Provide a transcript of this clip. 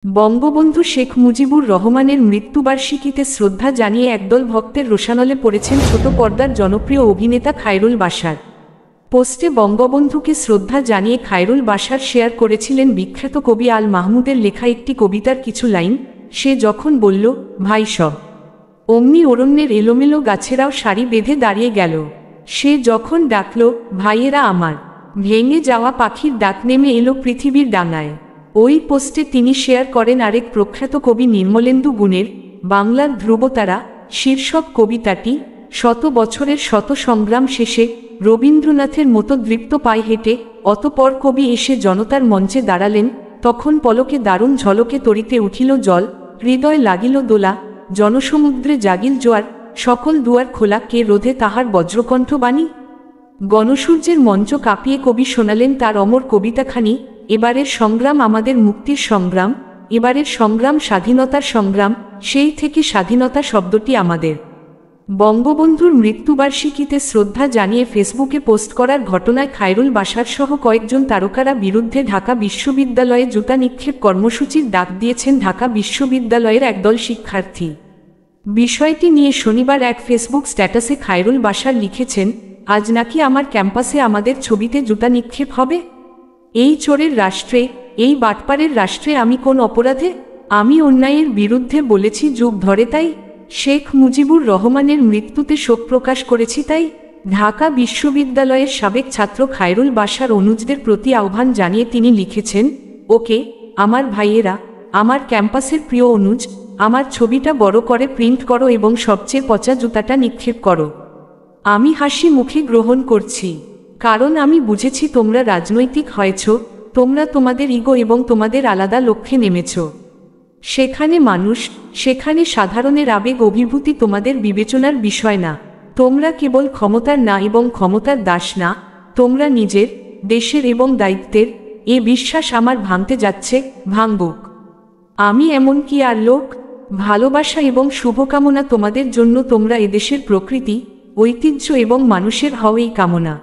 বঙ্গবন্ধু শেখ মুজিবুর রহমানের মৃত্যুবার্ষিকীতে শ্রদ্ধা জানিয়ে একদল ভক্তের রোষানলে পড়েছেন ছোট পর্দার জনপ্রিয় অভিনেতা খায়রুল বাশার। পোস্টে বঙ্গবন্ধুকে শ্রদ্ধা জানিয়ে খায়রুল বাশার শেয়ার করেছিলেন বিখ্যাত কবি আল মাহমুদের লেখা একটি কবিতার কিছু লাইন। সে যখন বলল, ভাই সব, অমনি অরণ্যের এলোমেলো গাছেরাও সারি বেঁধে দাঁড়িয়ে গেল। সে যখন ডাকল, ভাইয়েরা আমার, ভেঙে যাওয়া পাখির ডাক নেমে এলো পৃথিবীর ডাঙায়। ওই পোস্টে তিনি শেয়ার করেন আরেক প্রখ্যাত কবি নির্মলেন্দু গুণের বাংলার ধ্রুবতারা শীর্ষক কবিতাটি। শত বছরের শত সংগ্রাম শেষে রবীন্দ্রনাথের মতো দৃপ্ত পায়ে হেঁটে অতপর কবি এসে জনতার মঞ্চে দাঁড়ালেন। তখন পলকে দারুণ ঝলকে তরিতে উঠিল জল, হৃদয় লাগিল দোলা, জনসমুদ্রে জাগিল জোয়ার, সকল দুয়ার খোলা, কে রোধে তাহার বজ্রকণ্ঠ বাণী। গণসূর্যের মঞ্চ কাঁপিয়ে কবি শোনালেন তার অমর কবিতাখানি। এবারের সংগ্রাম আমাদের মুক্তির সংগ্রাম, এবারের সংগ্রাম স্বাধীনতার সংগ্রাম, সেই থেকে স্বাধীনতা শব্দটি আমাদের। বঙ্গবন্ধুর মৃত্যুবার্ষিকীতে শ্রদ্ধা জানিয়ে ফেসবুকে পোস্ট করার ঘটনায় খায়রুল বাশার সহ কয়েকজন তারকারা বিরুদ্ধে ঢাকা বিশ্ববিদ্যালয়ে জুতা নিক্ষেপ কর্মসূচির ডাক দিয়েছেন ঢাকা বিশ্ববিদ্যালয়ের একদল শিক্ষার্থী। বিষয়টি নিয়ে শনিবার এক ফেসবুক স্ট্যাটাসে খায়রুল বাশার লিখেছেন, আজ নাকি আমার ক্যাম্পাসে আমাদের ছবিতে জুতা নিক্ষেপ হবে? এই চোরের রাষ্ট্রে, এই বাটপারের রাষ্ট্রে আমি কোন অপরাধে? আমি অন্যায়ের বিরুদ্ধে বলেছি যুগ ধরে, তাই শেখ মুজিবুর রহমানের মৃত্যুতে শোক প্রকাশ করেছি, তাই। ঢাকা বিশ্ববিদ্যালয়ের সাবেক ছাত্র খায়রুল বাশার অনুজদের প্রতি আহ্বান জানিয়ে তিনি লিখেছেন, ওকে আমার ভাইয়েরা, আমার ক্যাম্পাসের প্রিয় অনুজ, আমার ছবিটা বড় করে প্রিন্ট করো এবং সবচেয়ে পচা জুতাটা নিক্ষেপ করো। আমি হাসি মুখে গ্রহণ করছি, কারণ আমি বুঝেছি তোমরা রাজনৈতিক হয়েছ, তোমরা তোমাদের ইগো এবং তোমাদের আলাদা লক্ষ্যে নেমেছ। সেখানে মানুষ, সেখানে সাধারণের আবেগ অভিভূতি তোমাদের বিবেচনার বিষয় না। তোমরা কেবল ক্ষমতার না এবং ক্ষমতার দাস না, তোমরা নিজের, দেশের এবং দায়িত্বের। এ বিশ্বাস আমার ভাঙতে যাচ্ছে, ভাঙুক। আমি এমন কি আর লোক? ভালোবাসা এবং শুভকামনা তোমাদের জন্য। তোমরা এদেশের প্রকৃতি, ঐতিহ্য এবং মানুষের হও এই কামনা।